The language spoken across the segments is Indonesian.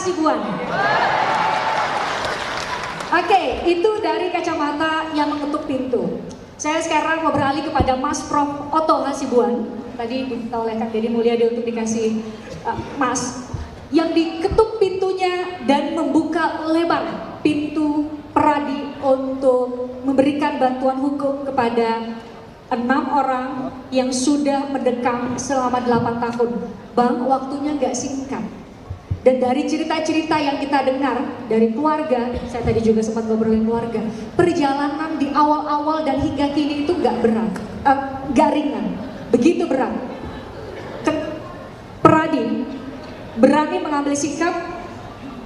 Hasibuan. Oke, itu dari kacamata yang mengetuk pintu. Saya sekarang mau beralih kepada Mas Prof. Otto Hasibuan. Tadi diminta oleh Kang Deddy Mulyadi untuk dikasih Mas. Yang diketuk pintunya dan membuka lebar pintu Peradi untuk memberikan bantuan hukum kepada 6 orang yang sudah mendekam selama 8 tahun. Bang, waktunya nggak singkat. Dan dari cerita-cerita yang kita dengar dari keluarga, saya tadi juga sempat ngobrolin keluarga, perjalanan di awal-awal dan hingga kini itu nggak berat, nggak ringan, begitu berat. Peradi berani mengambil sikap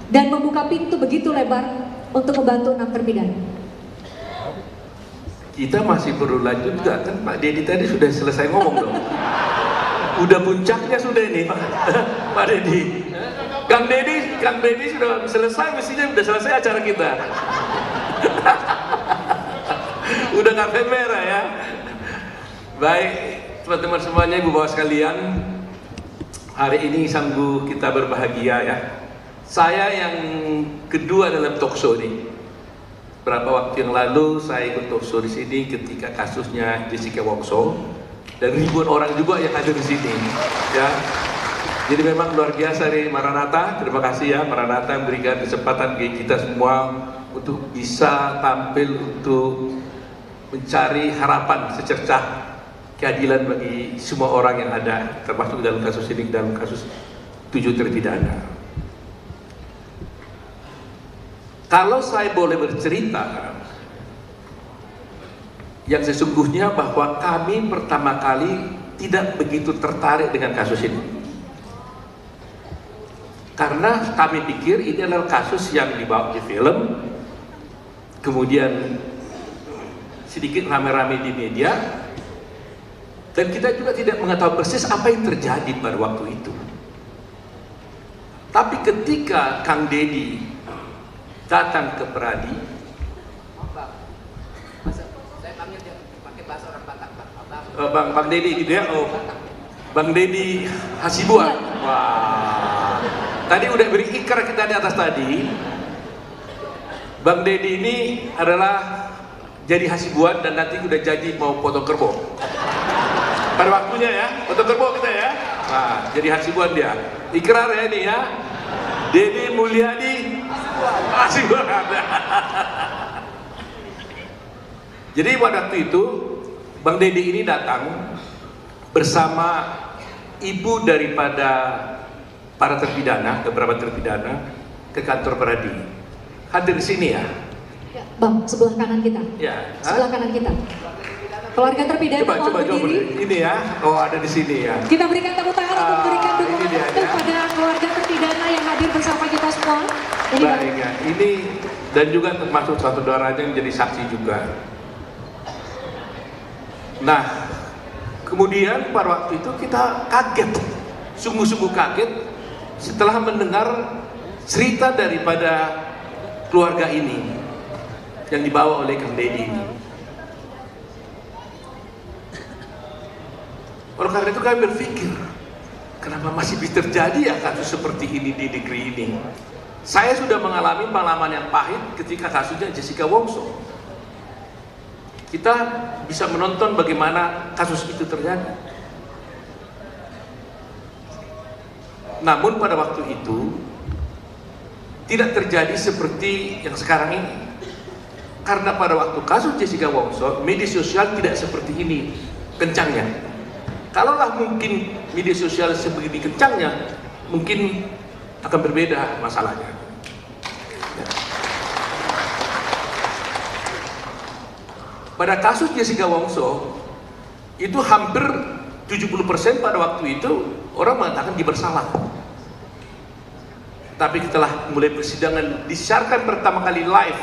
dan membuka pintu begitu lebar untuk membantu 6 terpidana. Kita masih perlu lanjut nggak kan Pak Deddy tadi sudah selesai ngomong dong. Udah puncaknya sudah ini Pak Deddy. Kang Deddy sudah selesai, mestinya sudah selesai acara kita. Udah karpet merah ya. Baik teman-teman semuanya, ibu bapak sekalian, hari ini sanggup kita berbahagia ya. Saya yang kedua dalam talkshow ini. Berapa waktu yang lalu saya ikut talkshow di sini ketika kasusnya Jessica Wongso dan ribuan orang juga yang hadir di sini. Ya, jadi memang luar biasa nih Maranatha. Terima kasih ya Maranatha memberikan kesempatan bagi kita semua untuk bisa tampil untuk mencari harapan secercah keadilan bagi semua orang yang ada, termasuk dalam kasus ini, dalam kasus 7 terpidana. Kalau saya boleh bercerita, yang sesungguhnya bahwa kami pertama kali tidak begitu tertarik dengan kasus ini. Karena kami pikir ini adalah kasus yang dibawa di film, kemudian sedikit rame-rame di media, dan kita juga tidak mengetahui persis apa yang terjadi pada waktu itu. Tapi ketika Kang Deddy datang ke Peradi, saya panggil dia pakai bahasa orang Batak, Bang Deddy gitu ya, Bang Deddy Hasibuan. Wah, tadi udah beri ikrar kita di atas tadi. Bang Deddy ini adalah jadi Hasibuan dan nanti udah jadi mau potong kerbau. Pada waktunya ya, potong kerbau kita ya. Nah, jadi Hasibuan dia. Ikrar ya ini ya. Deddy Mulyadi Hasibuan. Jadi pada waktu itu Bang Deddy ini datang bersama ibu daripada para terpidana, beberapa terpidana ke kantor Peradi. Hadir di sini ya. Bang, sebelah kanan kita. Ya. Sebelah kanan kita. Keluarga terpidana mohon berdiri. Ini ya. Oh, ada di sini ya. Kita berikan tepuk tangan untuk memberikan dukungan dia, ya. kepada keluarga terpidana yang hadir bersama kita semua. Jadi baik ya. Ini dan juga termasuk saudaranya yang menjadi saksi juga. Nah, kemudian pada waktu itu kita kaget, sungguh-sungguh kaget setelah mendengar cerita daripada keluarga ini yang dibawa oleh Kang Deddy ini. Oleh karena itu kami berpikir, kenapa masih bisa terjadi ya kasus seperti ini di negeri ini? Saya sudah mengalami pengalaman yang pahit ketika kasusnya Jessica Wongso. Kita bisa menonton bagaimana kasus itu terjadi. Namun pada waktu itu tidak terjadi seperti yang sekarang ini. Karena pada waktu kasus Jessica Wongso, media sosial tidak seperti ini kencangnya. Kalaulah mungkin media sosial sebegini kencangnya, mungkin akan berbeda masalahnya. Ya. Pada kasus Jessica Wongso, itu hampir 70% pada waktu itu orang mengatakan dia bersalah. Tapi setelah mulai persidangan disiarkan pertama kali live,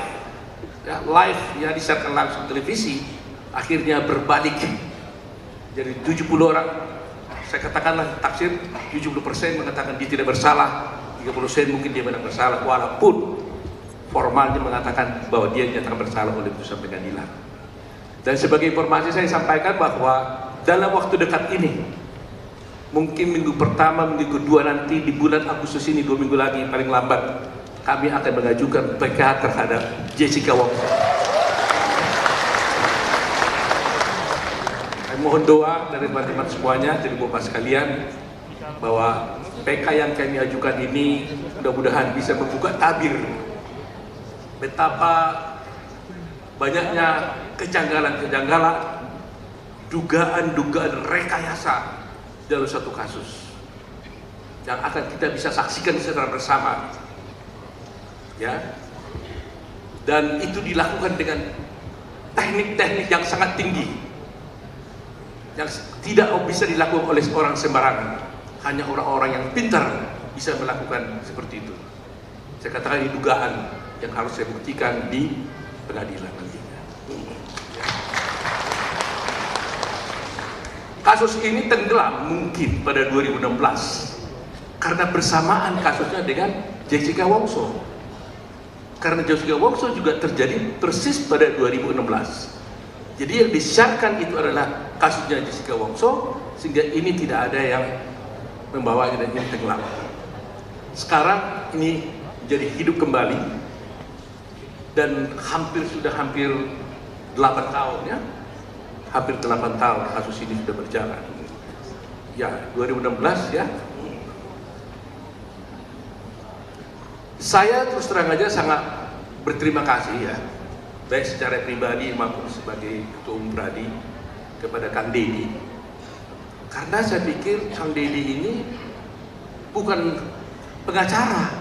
ya disiarkan langsung televisi, akhirnya berbalik. Jadi 70 orang, saya katakanlah taksir 70% mengatakan dia tidak bersalah, 30% mungkin dia benar bersalah, walaupun formalnya mengatakan bahwa dia dinyatakan bersalah oleh putusan pengadilan. Dan sebagai informasi saya sampaikan bahwa dalam waktu dekat ini mungkin minggu pertama, minggu kedua nanti di bulan Agustus ini, 2 minggu lagi paling lambat, kami akan mengajukan PK terhadap Jessica Wongso. Saya mohon doa dari teman-teman semuanya, dari Bapak sekalian, bahwa PK yang kami ajukan ini mudah-mudahan bisa membuka tabir betapa banyaknya kejanggalan-kejanggalan, dugaan-dugaan rekayasa dalam satu kasus yang akan kita bisa saksikan secara bersama, ya. Dan itu dilakukan dengan teknik-teknik yang sangat tinggi, yang tidak bisa dilakukan oleh orang sembarangan. Hanya orang-orang yang pintar bisa melakukan seperti itu. Saya katakan ini dugaan yang harus saya buktikan di pengadilan nantinya. Kasus ini tenggelam mungkin pada 2016 karena bersamaan kasusnya dengan Jessica Wongso. Karena Jessica Wongso juga terjadi persis pada 2016. Jadi yang disiarkan itu adalah kasusnya Jessica Wongso, sehingga ini tidak ada yang membawa ini tenggelam. Sekarang ini jadi hidup kembali dan sudah hampir 8 tahun ya. Hampir 8 tahun kasus ini sudah berjalan. Ya, 2016 ya. Saya terus terang aja sangat berterima kasih ya, baik secara pribadi maupun sebagai Ketua Umum Pradi kepada Kang Deddy. Karena saya pikir Kang Deddy ini bukan pengacara,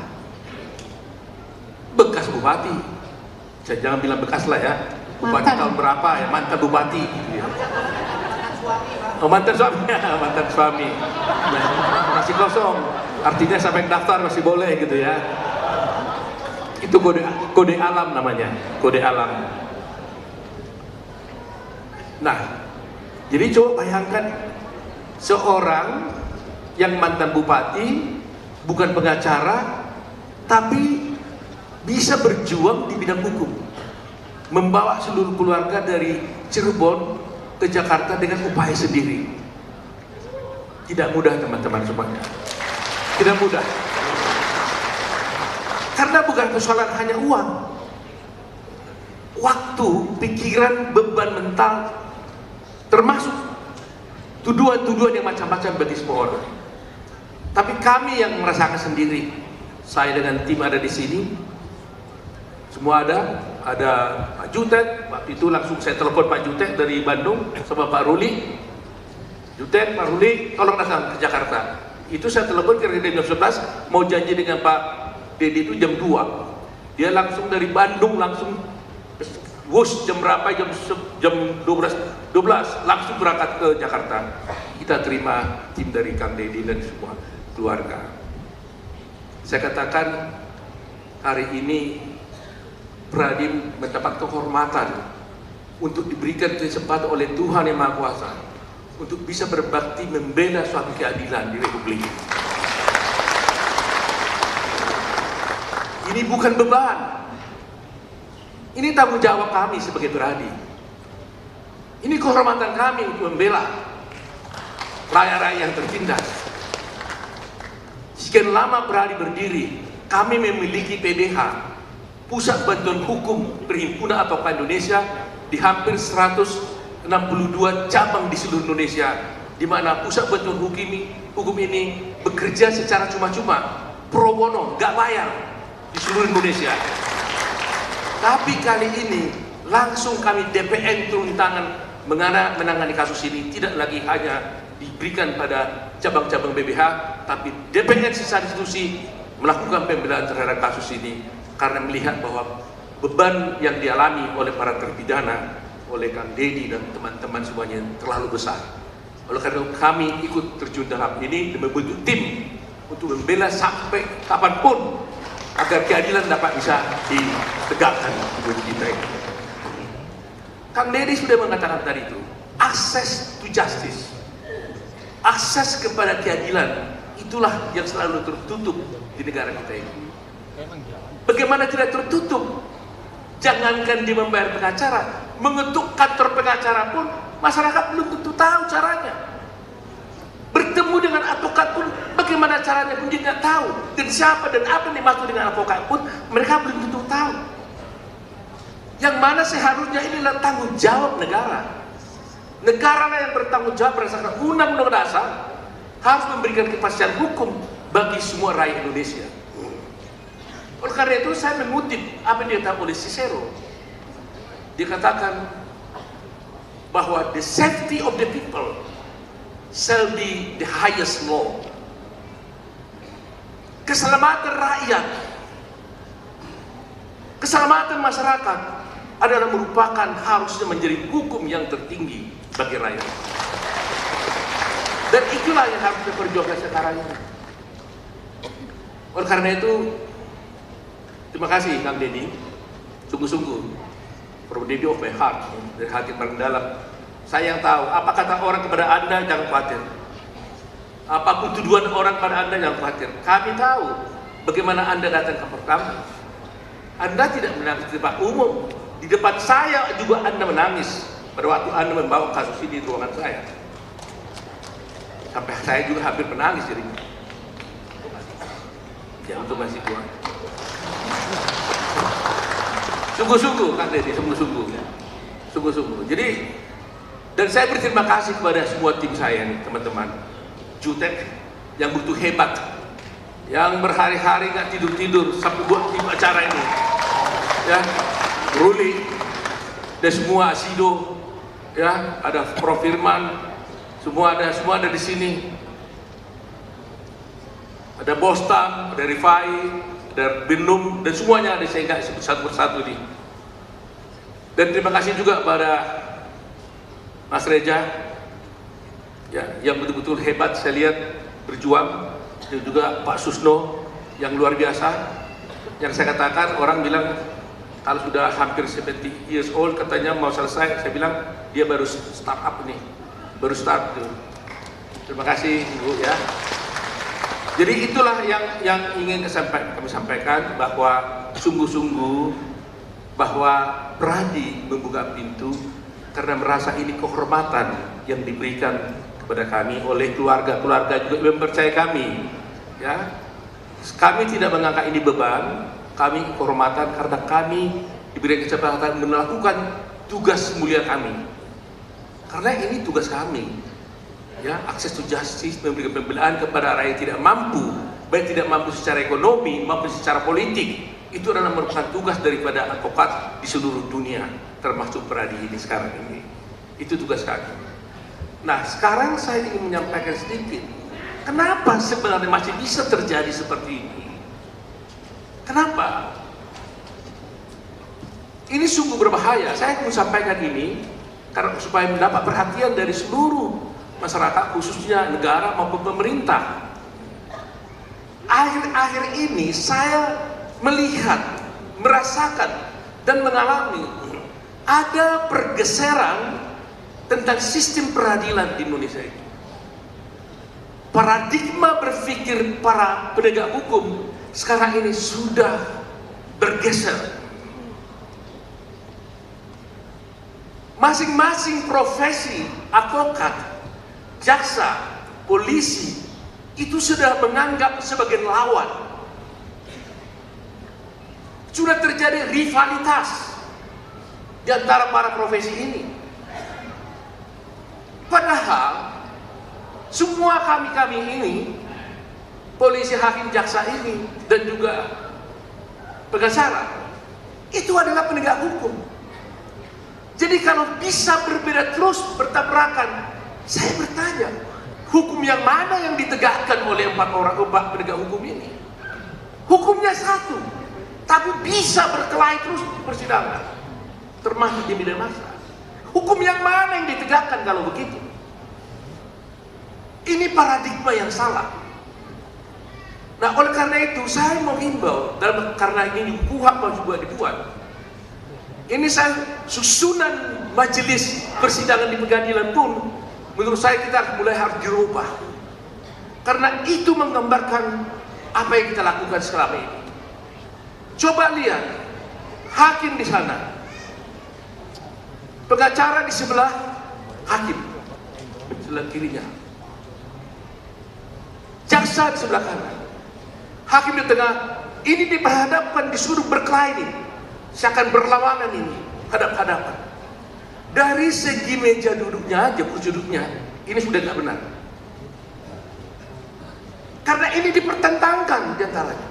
bekas bupati. Saya jangan bilang bekas lah ya, bupati tahun berapa ya, mantan bupati gitu ya. Oh, mantan suami, mantan suami. Nah, masih kosong, artinya sampai daftar masih boleh gitu ya. Itu kode alam namanya, kode alam. Nah, jadi coba bayangkan seorang yang mantan bupati, bukan pengacara, tapi bisa berjuang di bidang hukum, membawa seluruh keluarga dari Cirebon ke Jakarta dengan upaya sendiri. Tidak mudah teman-teman semuanya, tidak mudah. Karena bukan persoalan hanya uang, waktu, pikiran, beban mental, termasuk tuduhan-tuduhan yang macam-macam bagi semua orang. Tapi kami yang merasakan sendiri, saya dengan tim ada di sini, semua ada Pak Jutet. Waktu itu langsung saya telepon Pak Jutet dari Bandung sama Pak Ruli. Jutet, Pak Ruli, tolong datang ke Jakarta. Itu saya telepon kira-kira jam 11, mau janji dengan Pak Deddy itu jam 2. Dia langsung dari Bandung langsung wush jam berapa, jam 12 langsung berangkat ke Jakarta. Kita terima tim dari Kang Deddy dan semua keluarga. Saya katakan hari ini Pradi mendapat kehormatan untuk diberikan kesempatan oleh Tuhan Yang Maha Kuasa untuk bisa berbakti membela suatu keadilan di Republik ini. Ini bukan beban, ini tanggung jawab kami sebagai Pradi. Ini kehormatan kami untuk membela rakyat-rakyat yang tertindas. Sekian lama Pradi berdiri, kami memiliki PBH, Pusat Bantuan Hukum Perhimpunan atau Indonesia, di hampir 162 cabang di seluruh Indonesia, di mana Pusat Bantuan Hukum ini bekerja secara cuma-cuma, pro bono, nggak bayar di seluruh Indonesia. Tapi kali ini langsung kami DPN turun tangan menangani kasus ini, tidak lagi hanya diberikan pada cabang-cabang BBH, tapi DPN secara institusi melakukan pembelaan terhadap kasus ini karena melihat bahwa beban yang dialami oleh para terpidana, oleh Kang Deddy dan teman-teman semuanya terlalu besar. Oleh karena kami ikut terjun dalam ini dan membentuk tim untuk membela sampai kapanpun agar keadilan dapat bisa ditegakkan di kita ini. Kang Deddy sudah mengatakan tadi itu, akses to justice, akses kepada keadilan, itulah yang selalu tertutup di negara kita ini. Bagaimana tidak tertutup? Jangankan dia membayar pengacara, mengetuk kantor pengacara pun masyarakat belum tentu tahu caranya. Bertemu dengan advokat pun bagaimana caranya pun dia tidak tahu. Dan siapa dan apa yang dimaksud dengan advokat pun mereka belum tentu tahu. Yang mana seharusnya inilah tanggung jawab negara. Negara lah yang bertanggung jawab berdasarkan undang-undang dasar harus memberikan kepastian hukum bagi semua rakyat Indonesia. Oleh karena itu saya mengutip apa yang dikatakan oleh Cicero. Dia katakan bahwa the safety of the people shall be the highest law. Keselamatan rakyat, keselamatan masyarakat adalah merupakan harusnya menjadi hukum yang tertinggi bagi rakyat. Dan itulah yang harus diperjuangkan sekarang ini. Oleh karena itu, terima kasih Kang Deddy, sungguh-sungguh, from Deddy of my heart, dari hati paling dalam. Saya yang tahu, apa kata orang kepada Anda, jangan khawatir. Apapun tuduhan orang pada Anda, jangan khawatir. Kami tahu bagaimana Anda datang ke pertama. Anda tidak menangis di depan umum. Di depan saya juga Anda menangis pada waktu Anda membawa kasus ini di ruangan saya. Sampai saya juga hampir menangis jadi. Ya, untuk masih Tuhan. Sungguh-sungguh Kang Deddy, sungguh-sungguh. Sungguh-sungguh. Jadi, dan saya berterima kasih kepada semua tim saya nih, teman-teman. Jutek yang begitu hebat, yang berhari-hari nggak tidur-tidur sampai buat tim acara ini. Ya, Ruli, dan semua Asido, ya, ada Prof Firman, semua ada di sini. Ada Bostam, ada Rifai, ada Binum, dan semuanya ada, saya nggak sebut satu persatu ini. Dan terima kasih juga pada Mas Reja, ya, yang betul-betul hebat saya lihat berjuang, dan juga Pak Susno yang luar biasa. Yang saya katakan, orang bilang kalau sudah hampir 70 years old katanya mau selesai, saya bilang dia baru start up nih, baru start tuh. Terima kasih Ibu ya. Jadi itulah yang ingin kami sampaikan, bahwa sungguh-sungguh bahwa berani membuka pintu karena merasa ini kehormatan yang diberikan kepada kami oleh keluarga juga yang mempercayai kami. Ya, kami tidak menganggap ini beban, kami kehormatan karena kami diberi kesempatan melakukan tugas mulia kami. Karena ini tugas kami. Ya, akses to justice, memberikan pembelaan kepada rakyat tidak mampu, baik tidak mampu secara ekonomi maupun secara politik. Itu adalah merupakan tugas daripada advokat di seluruh dunia, termasuk Peradi ini sekarang ini. Itu tugas kami. Nah, sekarang saya ingin menyampaikan sedikit, kenapa sebenarnya masih bisa terjadi seperti ini? Kenapa? Ini sungguh berbahaya. Saya ingin sampaikan ini karena supaya mendapat perhatian dari seluruh masyarakat, khususnya negara maupun pemerintah. Akhir-akhir ini saya melihat, merasakan, dan mengalami ada pergeseran tentang sistem peradilan di Indonesia ini. Paradigma berpikir para penegak hukum sekarang ini sudah bergeser. Masing-masing profesi, advokat, jaksa, polisi, itu sudah menganggap sebagai lawan. Sudah terjadi rivalitas di antara para profesi ini. Padahal semua kami ini, polisi, hakim, jaksa ini, dan juga pengacara, itu adalah penegak hukum. Jadi kalau bisa berbeda terus, bertabrakan, saya bertanya, hukum yang mana yang ditegakkan oleh empat penegak hukum ini? Hukumnya satu, tapi bisa berkelahi terus di persidangan, termasuk di media massa. Hukum yang mana yang ditegakkan kalau begitu? Ini paradigma yang salah. Nah, oleh karena itu saya menghimbau, karena ini KUHP juga dibuat. Ini saya susunan majelis persidangan di pengadilan pun menurut saya kita mulai harus dirubah, karena itu menggambarkan apa yang kita lakukan selama ini. Coba lihat, hakim di sana, pengacara di sebelah hakim, sebelah kirinya. jaksa di sebelah kanan, hakim di tengah. Ini diperhadapkan, disuruh berkelahi nih, seakan berlawanan ini, hadap-hadapan. Dari segi meja duduknya aja, kursi duduknya, ini sudah nggak benar. Karena ini dipertentangkan di antaranya.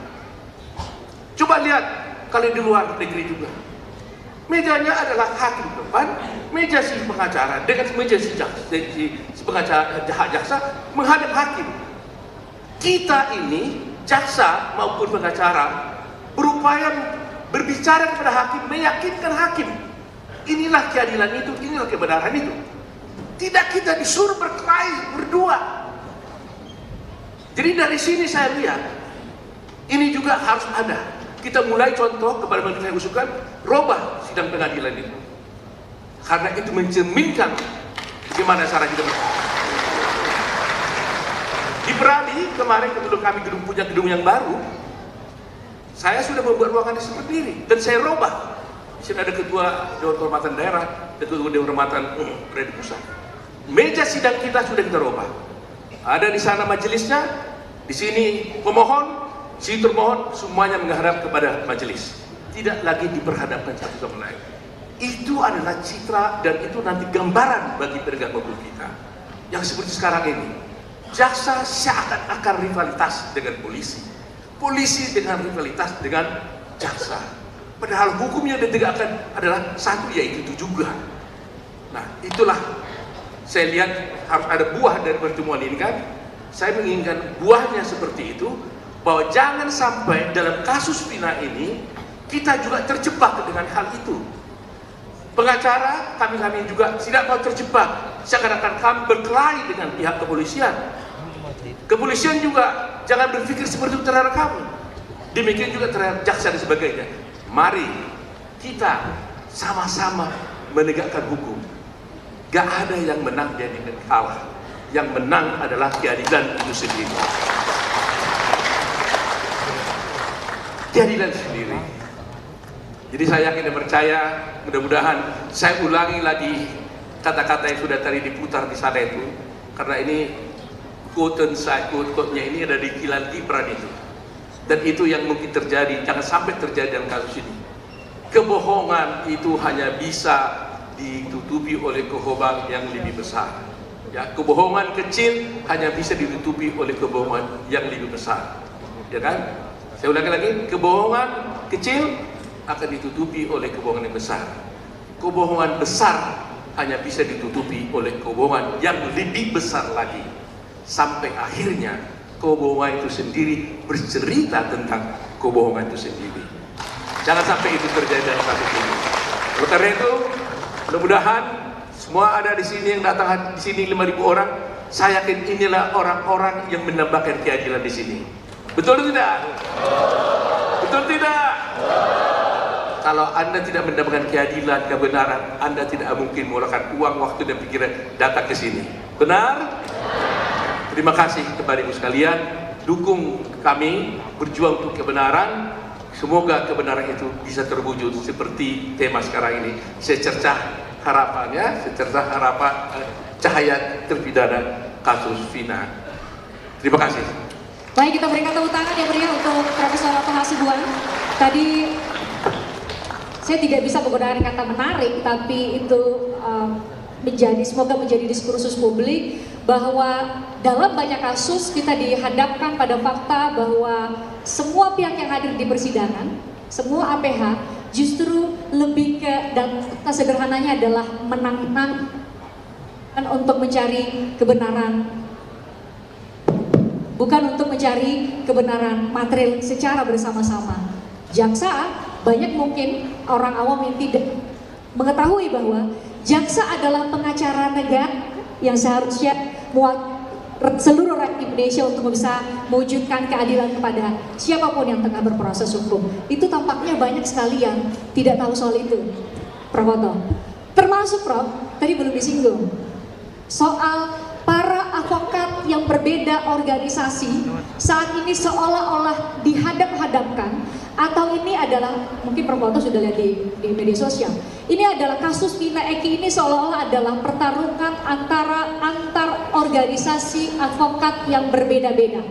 Coba lihat kalau di luar negeri juga. Mejanya adalah hakim depan, meja si pengacara dengan meja si pengacara jaksa menghadap hakim. Kita ini jaksa maupun pengacara berupaya berbicara kepada hakim, meyakinkan hakim. Inilah keadilan itu, inilah kebenaran itu. Tidak kita disuruh berkelahi berdua. Jadi dari sini saya lihat, ini juga harus ada. Kita mulai contoh kepada menteri yang usulkan, robah sidang pengadilan itu. Karena itu mencerminkan bagaimana cara kita berkelahi. Di Perali kemarin sebelum kami punya gedung yang baru, saya sudah membuat ruangan sendiri dan saya robah. Di sini ada ketua Dewan Kehormatan Daerah, ketua Dewan Kehormatan Daerah Pusat. Meja sidang kita sudah kita robah. Ada di sana majelisnya, di sini pemohon, si termohon, semuanya menghadap kepada majelis. Tidak lagi diperhadapkan satu sama lain. Itu adalah citra dan itu nanti gambaran bagi penegak hukum kita. Yang seperti sekarang ini. Jaksa seakan-akan rivalitas dengan polisi, polisi dengan rivalitas dengan jaksa. Padahal hukum yang ditegakkan adalah satu, yaitu itu juga. Nah, itulah saya lihat harus ada buah dari pertemuan ini kan. Saya menginginkan buahnya seperti itu, bahwa jangan sampai dalam kasus Vina ini kita juga terjebak dengan hal itu. Pengacara kami juga tidak mau terjebak seakan-akan kami berkelahi dengan pihak kepolisian. Kepolisian juga jangan berpikir seperti itu terhadap kami. Demikian juga terhadap jaksa dan sebagainya. Mari kita sama-sama menegakkan hukum. Gak ada yang menang jadi kalah. Yang menang adalah keadilan itu sendiri. Keadilan sendiri. Jadi saya yakin dan percaya, mudah-mudahan saya ulangi lagi kata-kata yang sudah tadi diputar di sana itu, karena ini quote-nya ini ada di Kilan Gibran itu, dan itu yang mungkin terjadi, jangan sampai terjadi dalam kasus ini. Kebohongan itu hanya bisa ditutupi oleh kebohongan yang lebih besar. Ya, kebohongan kecil hanya bisa ditutupi oleh kebohongan yang lebih besar. Ya kan? Saya ulangi lagi, kebohongan kecil akan ditutupi oleh kebohongan yang besar. Kebohongan besar hanya bisa ditutupi oleh kebohongan yang lebih besar lagi. Sampai akhirnya kebohongan itu sendiri bercerita tentang kebohongan itu sendiri. Jangan sampai itu terjadi dalam kasus ini. Oleh karena itu, mudah-mudahan semua ada di sini yang datang di sini 5.000 orang. Saya yakin inilah orang-orang yang menambahkan keadilan di sini. Betul atau tidak? Betul tidak? Kalau Anda tidak mendapatkan keadilan, kebenaran, Anda tidak mungkin mengeluarkan uang, waktu, dan pikiran datang ke sini. Benar? Terima kasih kepada ibu sekalian. Dukung kami berjuang untuk kebenaran. Semoga kebenaran itu bisa terwujud seperti tema sekarang ini. Secercah harapannya, secercah harapan cahaya terpidana kasus Vina. Terima kasih. Baik, kita berikan tepuk tangan yang meriah untuk Profesor Otto Hasibuan. Tadi saya tidak bisa menggunakan kata menarik, tapi itu semoga menjadi diskursus publik bahwa dalam banyak kasus kita dihadapkan pada fakta bahwa semua pihak yang hadir di persidangan, semua APH justru lebih ke, dan sederhananya adalah menang-menang untuk mencari kebenaran, bukan untuk mencari kebenaran material secara bersama-sama. Jaksa, banyak mungkin orang awam yang tidak mengetahui bahwa jaksa adalah pengacara negara yang seharusnya seluruh rakyat Indonesia untuk bisa mewujudkan keadilan kepada siapapun yang tengah berproses hukum. Itu tampaknya banyak sekali yang tidak tahu soal itu, Prof. Otto. Termasuk Prof, tadi belum disinggung, soal para advokat yang berbeda organisasi saat ini seolah-olah dihadap-hadapkan, atau ini adalah, mungkin Prof. Otto sudah lihat di media sosial, ini adalah kasus Vina Eki ini seolah-olah adalah pertarungan antar organisasi advokat yang berbeda-beda.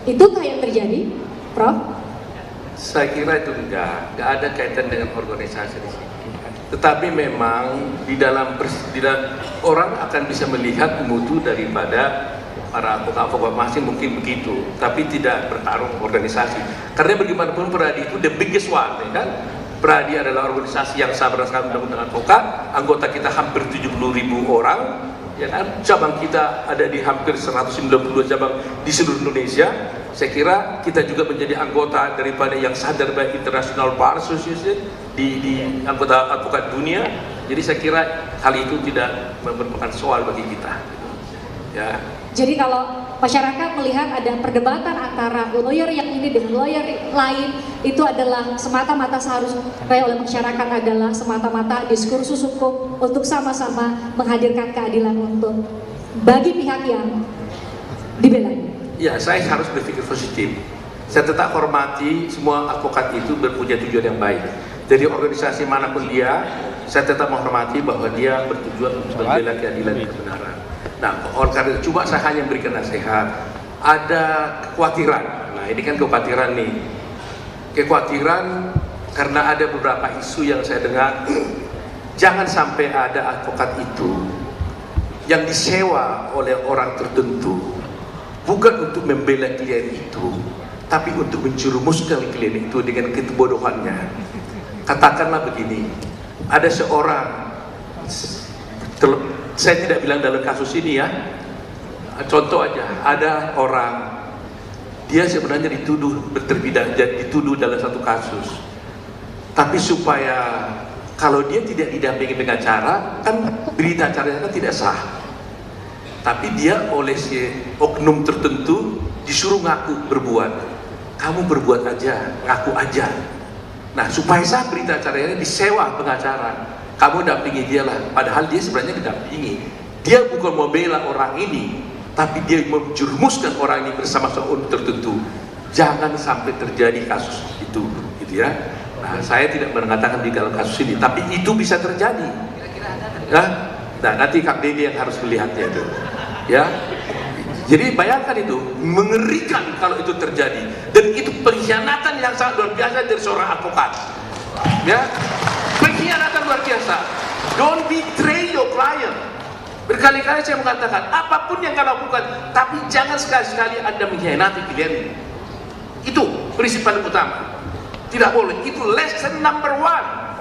Itukah yang terjadi, Prof? Saya kira itu enggak ada kaitan dengan organisasi di sini. Tetapi memang di dalam orang akan bisa melihat mutu daripada para advokat masing mungkin begitu, tapi tidak bertarung organisasi. Karena bagaimanapun Peradi itu the biggest one, ya kan? Peradi adalah organisasi yang sah berdasarkan undang-undang advokat, anggota kita hampir 70.000 orang, ya kan? Cabang kita ada di hampir 192 cabang di seluruh Indonesia. Saya kira kita juga menjadi anggota daripada yang sadar by International Bar Association di anggota advokat dunia. Jadi saya kira hal itu tidak merupakan soal bagi kita. Ya. Jadi kalau masyarakat melihat ada perdebatan antara lawyer yang ini dengan lawyer lain, itu adalah semata-mata seharusnya oleh masyarakat adalah semata-mata diskursus hukum untuk sama-sama menghadirkan keadilan untuk bagi pihak yang dibela. Ya, saya harus berpikir positif. Saya tetap hormati semua advokat itu berpunya tujuan yang baik. Dari organisasi manapun dia, saya tetap menghormati bahwa dia bertujuan untuk membela keadilan dan kebenaran. Nah, oleh karena itu coba saya hanya memberikan nasihat. Ada kekhawatiran. Nah, ini kan kekhawatiran nih. Kekhawatiran karena ada beberapa isu yang saya dengar. Jangan sampai ada advokat itu yang disewa oleh orang tertentu, bukan untuk membela klien itu, tapi untuk menjerumuskan klien itu dengan kebodohannya. Katakanlah begini, ada seorang, saya tidak bilang dalam kasus ini ya, contoh aja, ada orang, dia sebenarnya dituduh dituduh dalam satu kasus, tapi supaya kalau dia tidak didampingi pengacara, kan berita acaranya kan tidak sah. Tapi dia oleh si oknum tertentu disuruh ngaku berbuat. Kamu berbuat aja, ngaku aja. Nah, supaya sah berita acaranya disewa pengacara. Kamu dampingi dia lah. Padahal dia sebenarnya didampingi. Dia bukan mau bela orang ini, tapi dia menjerumuskan orang ini bersama seorang tertentu. Jangan sampai terjadi kasus itu, gitu ya. Nah, saya tidak mengatakan di dalam kasus ini, tapi itu bisa terjadi. Nah, nanti Kang Deddy yang harus melihatnya itu. Ya, jadi bayangkan itu, mengerikan kalau itu terjadi, dan itu pengkhianatan yang sangat luar biasa dari seorang advokat. Ya, pengkhianatan luar biasa. Don't betray your client. Berkali-kali saya mengatakan, apapun yang kau lakukan, tapi jangan sekali-sekali Anda mengkhianati klien. Itu prinsip paling utama. Tidak boleh. Itu lesson number 1.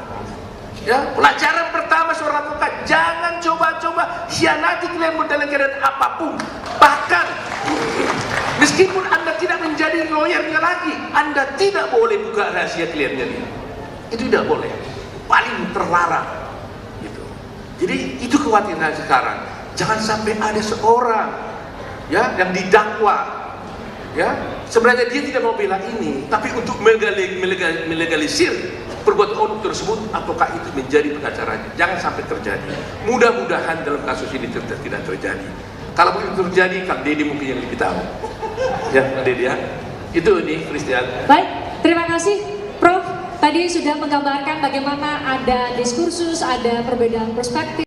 Ya, pelajaran pertama seorang advokat, jangan coba-coba hianati klien dalam keadaan apapun. Bahkan meskipun Anda tidak menjadi lawyernya lagi, Anda tidak boleh buka rahasia kliennya dia. Itu tidak boleh, paling terlarang gitu. Jadi itu kekhawatiran sekarang. Jangan sampai ada seorang ya yang didakwa, ya sebenarnya dia tidak mau bela ini, tapi untuk melegalisir perbuatan orang tersebut, apakah itu menjadi pengacaranya? Jangan sampai terjadi. Mudah-mudahan dalam kasus ini tidak terjadi. Kalau itu terjadi, Kang Deddy mungkin yang lebih tahu. Ya, Kang Deddy ya. Itu nih, Christian. Baik, terima kasih, Prof. Tadi sudah menggambarkan bagaimana ada diskursus, ada perbedaan perspektif.